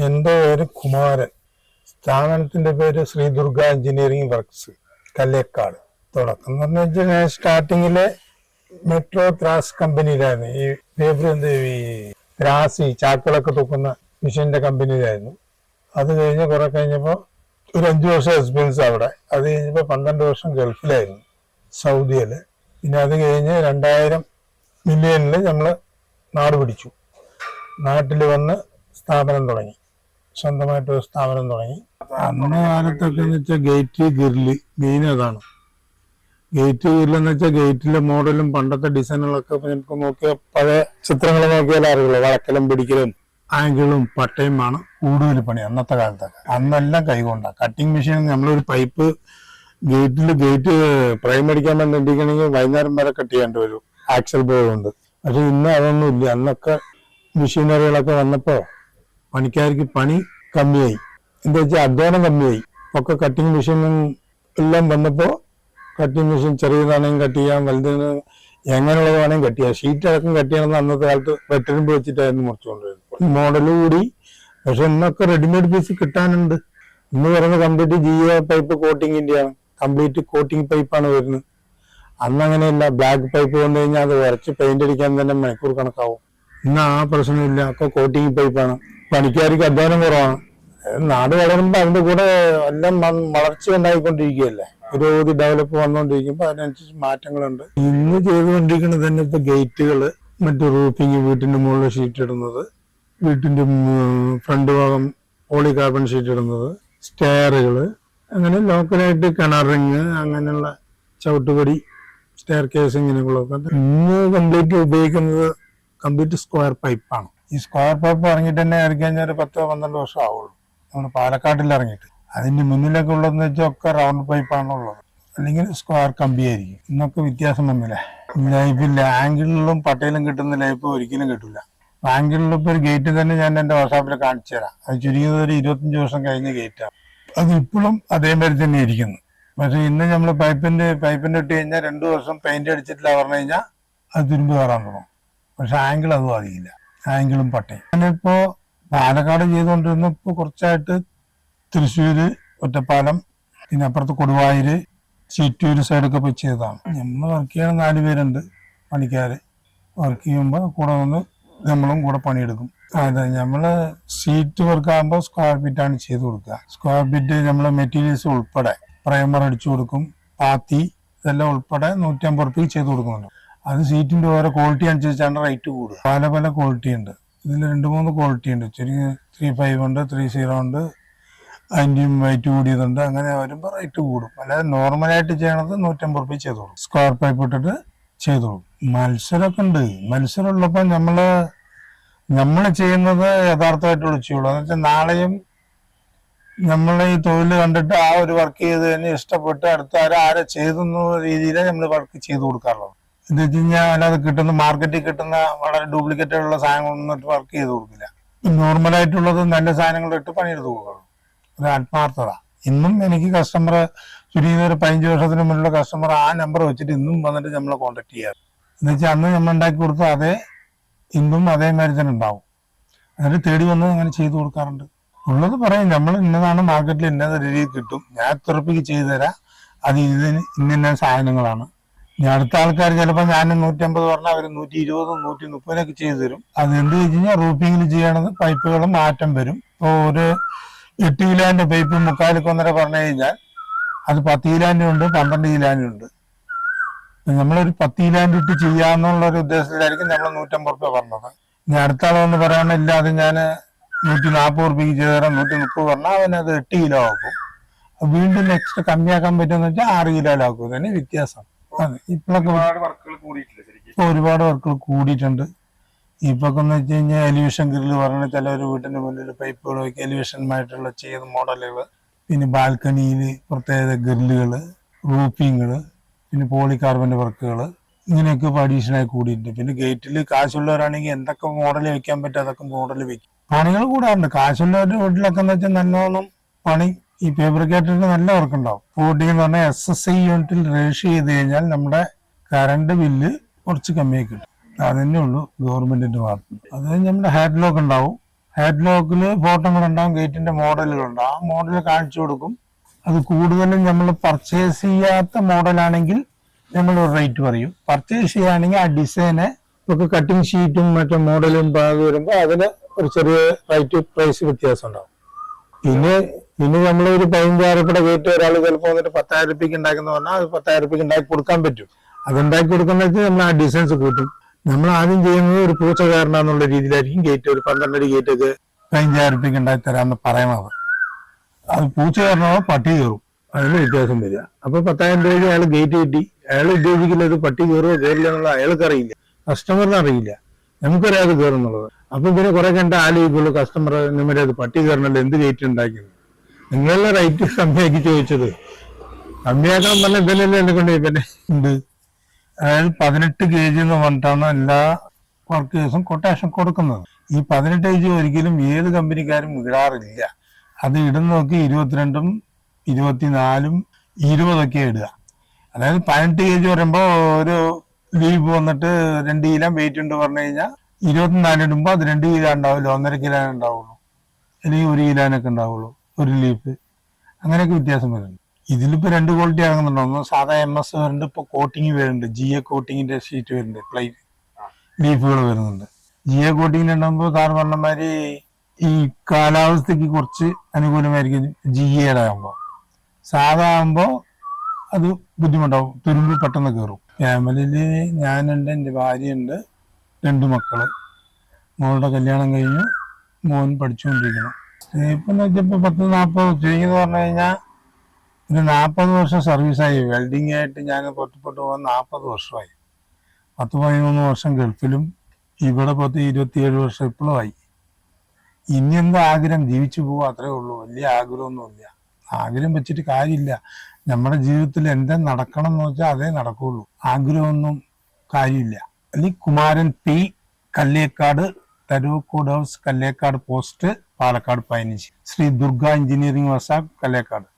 എൻ്റെ പേര് കുമാരൻ. സ്ഥാപനത്തിന്റെ പേര് ശ്രീ ദുർഗ എഞ്ചിനീയറിംഗ് വർക്ക്സ്, കല്ലേക്കാട്. തുടക്കം എന്ന് പറഞ്ഞു വെച്ചാൽ ഞാൻ സ്റ്റാർട്ടിങ്ങില് മെട്രോ ത്രാസ് കമ്പനിയിലായിരുന്നു. ഈ പേപ്പർ ഈ ത്രാസ് ചാക്കുകളൊക്കെ തൂക്കുന്ന മിഷീന്റെ കമ്പനിയിലായിരുന്നു. അത് കഴിഞ്ഞ് കുറെ കഴിഞ്ഞപ്പോൾ ഒരു 5 വർഷം എക്സ്പീരിയൻസ് അവിടെ. അത് കഴിഞ്ഞപ്പോൾ 12 വർഷം ഗൾഫിലായിരുന്നു, സൗദിയില്. പിന്നെ അത് കഴിഞ്ഞ് 2000 മില്യണിൽ നമ്മൾ നാട് പിടിച്ചു. നാട്ടിൽ വന്ന് സ്ഥാപനം തുടങ്ങി, സ്വന്തമായിട്ടൊരു സ്ഥാപനം തുടങ്ങി. അന്ന് കാലത്തൊക്കെ എന്ന് വെച്ചാൽ ഗേറ്റ് ഗിരില് മെയിൻ അതാണ്. ഗേറ്റ് ഗിരിലെന്ന് വെച്ചാൽ ഗേറ്റിലെ മോഡലും പണ്ടത്തെ ഡിസൈനുകളൊക്കെ നമുക്ക് നോക്കിയാൽ പഴയ ചിത്രങ്ങൾ നോക്കിയാൽ അറിയുള്ളൂ. വളക്കലും പിടിക്കലും ആംഗിളും പട്ടയുമാണ് കൂടുതൽ പണി അന്നത്തെ കാലത്തൊക്കെ. അന്നെല്ലാം കൈകൊണ്ടാണ്. കട്ടിങ് മെഷീൻ നമ്മളൊരു പൈപ്പ് ഗേറ്റ് പ്രൈം അടിക്കാൻ വേണ്ടിയിരിക്കണമെങ്കിൽ വൈകുന്നേരം വരെ കട്ട് ചെയ്യേണ്ടി വരും, ആക്സൽ ബോർഡ് കൊണ്ട്. പക്ഷെ ഇന്ന് അതൊന്നും ഇല്ല. അന്നൊക്കെ മെഷീനറികളൊക്കെ വന്നപ്പോൾ പണിക്കാർക്ക് പണി കമ്മിയായി. എന്താ വെച്ചാൽ അധ്വാനം കമ്മിയായി. ഒക്കെ കട്ടിങ് മെഷീനും എല്ലാം വന്നപ്പോൾ കട്ടിങ് മെഷീൻ ചെറിയതാണെങ്കിൽ കട്ട് ചെയ്യാം, വലുതിന് എങ്ങനെയുള്ളത് വേണമെങ്കിൽ കട്ട് ചെയ്യാം. ഷീറ്റ് അടക്കം കട്ട് ചെയ്യണമെന്ന് അന്നത്തെ കാലത്ത് വെട്ടരുമ്പ് വെച്ചിട്ടായിരുന്നു മുറിച്ചുകൊണ്ടിരുന്നത്. മോഡല് കൂടി. പക്ഷെ ഇന്നൊക്കെ റെഡിമെയ്ഡ് പീസ് കിട്ടാനുണ്ട്. ഇന്ന് പറയുന്നത് കംപ്ലീറ്റ് GA പൈപ്പ് കോട്ടിങ്ങിന്റെയാണ്, കംപ്ലീറ്റ് കോട്ടിങ് പൈപ്പാണ് വരുന്നത്. അന്ന് അങ്ങനെയല്ല. ബ്ലാക്ക് പൈപ്പ് വന്നു കഴിഞ്ഞാൽ അത് വരച്ച് പെയിന്റ് അടിക്കാൻ തന്നെ മണിക്കൂർ കണക്കാവും. ഇന്ന് ആ പ്രശ്നമില്ല, ഒക്കെ കോട്ടിങ് പൈപ്പാണ്. പണിക്കാർക്ക് അധ്വാനം കുറവാണ്. നാട് വളരുമ്പോൾ അതിന്റെ കൂടെ എല്ലാം വളർച്ച ഉണ്ടായിക്കൊണ്ടിരിക്കുകയല്ലേ, പുരോഗതി ഡെവലപ്പ് വന്നുകൊണ്ടിരിക്കുമ്പോൾ അതിനനുസരിച്ച് മാറ്റങ്ങളുണ്ട്. ഇന്ന് ചെയ്തുകൊണ്ടിരിക്കുന്നത് തന്നെ ഇപ്പൊ ഗേറ്റുകള്, മറ്റു റൂഫിങ്, വീട്ടിന്റെ മുകളിൽ ഷീറ്റ് ഇടുന്നത്, വീട്ടിന്റെ ഫ്രണ്ട് ഭാഗം പോളി കാർബൺ ഷീറ്റ് ഇടുന്നത്, സ്റ്റെയറുകള്, അങ്ങനെ ലോക്കലായിട്ട് കിണറിങ്, അങ്ങനെയുള്ള ചവിട്ടുപടി, സ്റ്റെയർ കേസ്, ഇങ്ങനെയുള്ളതൊക്കെ ഇന്ന് കംപ്ലീറ്റ് ഉപയോഗിക്കുന്നത് കംപ്ലീറ്റ് സ്ക്വയർ പൈപ്പാണ്. ഈ സ്ക്വയർ പൈപ്പ് ഇറങ്ങിയിട്ട് തന്നെ ഇറങ്ങിക്കഴിഞ്ഞാൽ ഒരു 10-12 വർഷം ആവുള്ളൂ. നമ്മൾ പാലക്കാട്ടിൽ ഇറങ്ങിയിട്ട്. അതിന്റെ മുന്നിലൊക്കെ ഉള്ളതെന്ന് വെച്ചാൽ ഒക്കെ റൗണ്ട് പൈപ്പാണ് ഉള്ളത്, അല്ലെങ്കിൽ സ്ക്വയർ കമ്പിയായിരിക്കും. ഇന്നൊക്കെ വ്യത്യാസം വന്നില്ല. ലൈഫില്ല. ആംഗിളിലും പട്ടയിലും കിട്ടുന്ന ലൈഫ് ഒരിക്കലും കിട്ടില്ല. ആംഗിളിലും ഇപ്പൊ ഒരു ഗേറ്റ് തന്നെ ഞാൻ എന്റെ വർഷാപ്പിൽ കാണിച്ചു തരാം. അത് ചുരുങ്ങിയത് ഒരു 25 വർഷം കഴിഞ്ഞ ഗേറ്റാണ്. അത് ഇപ്പോഴും അതേമാതിരി തന്നെ ഇരിക്കുന്നു. പക്ഷെ ഇന്ന് നമ്മൾ പൈപ്പിന്റെ ഇട്ട് കഴിഞ്ഞാൽ 2 വർഷം പെയിന്റ് അടിച്ചിട്ടില്ല പറഞ്ഞു കഴിഞ്ഞാൽ അത് തുരുമ്പ് കയറാൻ തുടങ്ങും. പക്ഷെ ആംഗിൾ അത് ബാധിക്കില്ല, ആംഗിളും പട്ടയും. ഞാനിപ്പോ പാലക്കാട് ചെയ്തുകൊണ്ടിരുന്ന ഇപ്പൊ കുറച്ചായിട്ട് തൃശ്ശൂര്, ഒറ്റപ്പാലം, പിന്നെ അപ്പുറത്ത് കൊടുവായൂര്, ചിറ്റൂര് സൈഡൊക്കെ പോയി ചെയ്തതാണ്. നമ്മൾ വർക്ക് ചെയ്യണ 4 പേരുണ്ട് പണിക്കാര്. വർക്ക് ചെയ്യുമ്പോൾ കൂടെ വന്ന് നമ്മളും കൂടെ പണിയെടുക്കും. അതെ, നമ്മള് സീറ്റ് വർക്ക് ആകുമ്പോൾ സ്ക്വയർ ഫീറ്റാണ് ചെയ്ത് കൊടുക്കുക. സ്ക്വയർ ഫീറ്റ് നമ്മള് മെറ്റീരിയൽസ് ഉൾപ്പെടെ പ്രൈമർ അടിച്ചു കൊടുക്കും, പാത്തി ഇതെല്ലാം ഉൾപ്പെടെ 150 റുപ്യ ചെയ്ത് കൊടുക്കുന്നുണ്ട്. അത് സീറ്റിന്റെ ഓരോ ക്വാളിറ്റി അനുസരിച്ചാണ് റേറ്റ് കൂടുക. പല ക്വാളിറ്റി ഉണ്ട്. ഇതിൽ 2-3 ക്വാളിറ്റി ഉണ്ട്. ചെറിയ 35 ഉണ്ട്, 30 ഉണ്ട്, അതിൻ്റെയും വെയിറ്റ് കൂടിയതുണ്ട്. അങ്ങനെ വരുമ്പോൾ റേറ്റ് കൂടും. അല്ലാതെ നോർമലായിട്ട് ചെയ്യണത് 150 റുപ്യ ചെയ്ത് കൊടുക്കും. സ്ക്വയർ പൈപ്പ് ഇട്ടിട്ട് ചെയ്ത് കൊടുക്കും. മത്സരമൊക്കെ ഉണ്ട്. മത്സരം ഉള്ളപ്പോൾ നമ്മൾ ചെയ്യുന്നത് യഥാർത്ഥമായിട്ടുള്ള ചെയ്യുള്ളൂ. എന്ന് വെച്ചാൽ നാളെയും നമ്മൾ ഈ തൊഴിൽ കണ്ടിട്ട് ആ ഒരു വർക്ക് ചെയ്ത് തന്നെ ഇഷ്ടപ്പെട്ട് അടുത്ത ആരെ ചെയ്തെന്ന രീതിയിലേ നമ്മൾ വർക്ക് ചെയ്ത് കൊടുക്കാറുള്ളത്. എന്ന് വെച്ച് കഴിഞ്ഞാൽ അല്ലാതെ മാർക്കറ്റിൽ കിട്ടുന്ന വളരെ ഡ്യൂപ്ലിക്കേറ്റ് ഉള്ള സാധനങ്ങളൊന്നും ഇട്ട് വർക്ക് ചെയ്ത് കൊടുക്കില്ല. നോർമലായിട്ടുള്ളത് നല്ല സാധനങ്ങൾ ഇട്ട് പണിയെടുത്ത് കൊടുക്കണം. ഒരു ആത്മാർത്ഥത. ഇന്നും എനിക്ക് കസ്റ്റമർ ചുരുങ്ങിയ ഒരു 15 വർഷത്തിന് മുന്നിലുള്ള കസ്റ്റമർ ആ നമ്പർ വെച്ചിട്ട് ഇന്നും വന്നിട്ട് നമ്മളെ കോൺടാക്ട് ചെയ്യാറ്. എന്ന് വെച്ചാൽ അന്ന് നമ്മൾ ഉണ്ടാക്കി കൊടുത്ത അതേ ഇന്നും അതേമാതിരി തന്നെ ഉണ്ടാവും. എന്നിട്ട് തേടി വന്ന് അങ്ങനെ ചെയ്തു കൊടുക്കാറുണ്ട്. ഉള്ളത് പറയും, നമ്മൾ ഇന്നതാണ് മാർക്കറ്റിൽ ഇന്ന രീതിയിൽ കിട്ടും, ഞാൻ എത്ര റുപ്യക്ക് ചെയ്തു തരാം, അത് ഇന്ന സാധനങ്ങളാണ്. ഇനി അടുത്ത ആൾക്കാർ ചിലപ്പോൾ ഞാൻ 150 പറഞ്ഞാൽ അവർ 120, 130 ചെയ്തു തരും. അത് എന്ത് വെച്ച് കഴിഞ്ഞാൽ റൂഫിങ്ങിൽ ചെയ്യണത് പൈപ്പുകളും മാറ്റം വരും. ഇപ്പോൾ ഒരു 8 കിലോന്റെ പൈപ്പ് 3/4 പറഞ്ഞു കഴിഞ്ഞാൽ അത് 10 കിലോന്റെ ഉണ്ട്, 12 കിലോന്റെ ഉണ്ട്. നമ്മളൊരു 10 കിലോന്റെ ഇട്ട് ചെയ്യാന്നുള്ള ഒരു ഉദ്ദേശത്തിലായിരിക്കും നമ്മൾ 150 റുപ്യ പറഞ്ഞത്. ഇനി അടുത്ത ആളെന്ന് പറയാനില്ല, അത് ഞാൻ 140 റുപ്യക്ക് ചെയ്തു തരാം, 130 പറഞ്ഞാൽ അവനത് 8 കിലോ ആക്കും. വീണ്ടും നെക്സ്റ്റ് കമ്മിയാക്കാൻ പറ്റുമെന്ന് വെച്ചാൽ 6 കിലോയിലാക്കും. തന്നെ വ്യത്യാസം. അതെ, ഇപ്പോഴൊക്കെ ഒരുപാട് വർക്കുകൾ കൂടിയിട്ടുണ്ട്. ഇപ്പൊക്കെ എന്ന് വെച്ച് കഴിഞ്ഞാൽ എലിവേഷൻ ഗ്രില്ല് പറഞ്ഞ ചില ഒരു വീട്ടിന്റെ മുന്നിൽ പൈപ്പുകൾ വയ്ക്കുക, എലിവേഷനുമായിട്ടുള്ള ചെയ്ത മോഡലുകൾ, പിന്നെ ബാൽക്കണിയിൽ പ്രത്യേക ഗ്രില്ലുകള്, റൂഫിങ്ങുകള്, പിന്നെ പോളികാർബന്റെ വർക്കുകൾ, ഇങ്ങനെയൊക്കെ അഡീഷണലായി കൂടിയിട്ടുണ്ട്. പിന്നെ ഗേറ്റിൽ കാശുള്ളവരാണെങ്കിൽ എന്തൊക്കെ മോഡൽ വെക്കാൻ പറ്റും അതൊക്കെ മോഡൽ വെക്കും. പണികൾ കൂടാറുണ്ട്. കാശുള്ളവരുടെ വീട്ടിലൊക്കെ എന്ന് വെച്ചാൽ നല്ലോണം പണി. ഈ ഫാബ്രിക്കേറ്ററിന് നല്ല വർക്കുണ്ടാവും. കോട്ടിംഗ് എന്ന് പറഞ്ഞാൽ SSI യൂണിറ്റിൽ രജിസ്റ്റർ ചെയ്ത് കഴിഞ്ഞാൽ നമ്മുടെ കറണ്ട് ബില്ല് കുറച്ച് കമ്മിയായി കിട്ടും. അതന്നെ ഉള്ളൂ ഗവൺമെന്റിന്റെ ഭാഗത്ത്. അത് നമ്മുടെ ഹാഡ് ലോക്ക് ഉണ്ടാവും. ഹാഡ്ലോക്കിൽ ഫോട്ടോകൾ ഉണ്ടാവും, ഗേറ്റിന്റെ മോഡലുകളുണ്ടാവും. ആ മോഡൽ കാണിച്ചു കൊടുക്കും. അത് കൂടുതലും നമ്മൾ പർച്ചേസ് ചെയ്യാത്ത മോഡലാണെങ്കിൽ നമ്മൾ ഒരു റേറ്റ് പറയും. പർച്ചേസ് ചെയ്യുകയാണെങ്കിൽ ആ ഡിസൈന് ഒക്കെ കട്ടിങ് ഷീറ്റും മറ്റു മോഡലും വരുമ്പോൾ അതിന് ഒരു ചെറിയ റേറ്റ് പ്രൈസ് വ്യത്യാസം ഉണ്ടാവും. പിന്നെ നമ്മളൊരു 15,000 രൂപയുടെ ഗേറ്റ് ഒരാൾ ചിലപ്പോൾ വന്നിട്ട് 10,000 രൂപയ്ക്ക് ഉണ്ടാക്കുന്ന പറഞ്ഞാൽ അത് 10,000 രൂപയ്ക്ക് ഉണ്ടാക്കി കൊടുക്കാൻ പറ്റും. അത് ഉണ്ടാക്കി കൊടുക്കുന്ന വെച്ചാൽ നമ്മൾ ആ ഡിസൈൻസ് കൂട്ടും. നമ്മൾ ആദ്യം ചെയ്യുന്നത് ഒരു പൂച്ചക്കാരനാന്നുള്ള രീതിയിലായിരിക്കും ഗേറ്റ് ഒരു 12 അടി ഗേറ്റ് ഒക്കെ 15,000 രൂപയ്ക്ക് ഉണ്ടാക്കി തരാമെന്ന് പറയണത്. അത് പൂച്ചക്കാരനോ പട്ടി കയറും, അതിന് വ്യത്യാസം വരിക. അപ്പൊ 10,000 രൂപയ്ക്ക് അയാൾ ഗേറ്റ് കിട്ടി. അയാൾ ഉദ്ദേശിക്കുന്നത് പട്ടി കയറുമോ കയറില്ല എന്നുള്ളത് അയാൾക്ക് അറിയില്ല, കസ്റ്റമറിന് അറിയില്ല, നമുക്കൊരാൾ കയറും എന്നുള്ളത്. അപ്പൊ പിന്നെ കുറെ കണ്ട ആലോചിക്കുള്ളൂ കസ്റ്റമർ നിങ്ങളുടെ അത് പട്ടി കയറണല്ലോ, എന്ത് ഗേറ്റ് ഉണ്ടാക്കുന്നത്, നിങ്ങളുടെ റേറ്റ് കമ്മിയാക്കി ചോദിച്ചത്. കമ്മിയാക്കണം പറഞ്ഞ ഇവനല്ലേ എന്നെ കൊണ്ട് ഇവനെ ഉണ്ട്. അതായത് 18 kg എന്ന് പറഞ്ഞിട്ടാണ് എല്ലാ വർക്കേഴ്സും കൊട്ടേഷൻ കൊടുക്കുന്നത്. ഈ 18 kg ഒരിക്കലും ഏത് കമ്പനിക്കാരും ഇടാറില്ല. അത് ഇടുന്ന നോക്കി 22ഉം 24ഉം 20ഒക്കെ ഇടുക. അതായത് 18 kg വരുമ്പോൾ ഒരു ലീവ് വന്നിട്ട് 2 കിലോ വെയിറ്റ് ഉണ്ട് പറഞ്ഞു കഴിഞ്ഞാൽ 24 ഇടുമ്പോൾ അത് 2 കിലോ ഉണ്ടാവില്ല, 1.5 കിലോ ഉണ്ടാവുള്ളൂ, അല്ലെങ്കിൽ 1 കിലോനൊക്കെ ഉണ്ടാവുള്ളൂ ഒരു ലീഫ്. അങ്ങനെയൊക്കെ വ്യത്യാസം വരുന്നുണ്ട്. ഇതിലിപ്പോ 2 ക്വാളിറ്റി ഇറങ്ങുന്നുണ്ട്. ഒന്ന് സാധാ MS വരുന്നുണ്ട്, ഇപ്പൊ കോട്ടിങ് വരുന്നുണ്ട്, GA കോട്ടിങ്ങിന്റെ ഷീറ്റ് വരുന്നുണ്ട്, പ്ലെയിൻ ലീഫുകൾ വരുന്നുണ്ട്. GA കോട്ടിങ്ങിന് ഉണ്ടാകുമ്പോൾ സാർ പറഞ്ഞമാതിരി ഈ കാലാവസ്ഥക്ക് കുറച്ച് അനുകൂലമായിരിക്കും GA ആകുമ്പോൾ. സാധാ ആകുമ്പോൾ അത് ബുദ്ധിമുട്ടാവും, തുരുമ്പ് പെട്ടെന്ന് കയറും. ഫാമിലിയില് ഞാനുണ്ട്, എൻ്റെ ഭാര്യയുണ്ട്, 2 മക്കള്. മോളുടെ കല്യാണം കഴിഞ്ഞു, മോൻ പഠിച്ചുകൊണ്ടിരിക്കണം. ഇപ്പം വെച്ചപ്പോ 10-40 ചെയ്യുന്നത് പറഞ്ഞു കഴിഞ്ഞാൽ ഒരു 40 വർഷം സർവീസായി. വെൽഡിംഗ് ആയിട്ട് ഞാൻ പുറത്തുപോട്ട് പോകാൻ 40 വർഷമായി. 10-13 വർഷം ഗൾഫിലും, ഇവിടെ 27 വർഷം ഇപ്പോഴും ആയി. ഇനി എന്താ ആഗ്രഹം, ജീവിച്ചു പോവാ, അത്രേ ഉള്ളൂ. വലിയ ആഗ്രഹമൊന്നുമില്ല. ആഗ്രഹം വെച്ചിട്ട് കാര്യമില്ല. നമ്മുടെ ജീവിതത്തിൽ എന്താ നടക്കണം എന്ന് വെച്ചാൽ അതേ നടക്കുള്ളൂ. ആഗ്രഹമൊന്നും കാര്യമില്ല. അല്ലെങ്കിൽ Kumaran P, Kallekkad, Tharukkode house, Kallekkad post, Palakkad 15. Sri Durga engineering workshop, Kallekkad.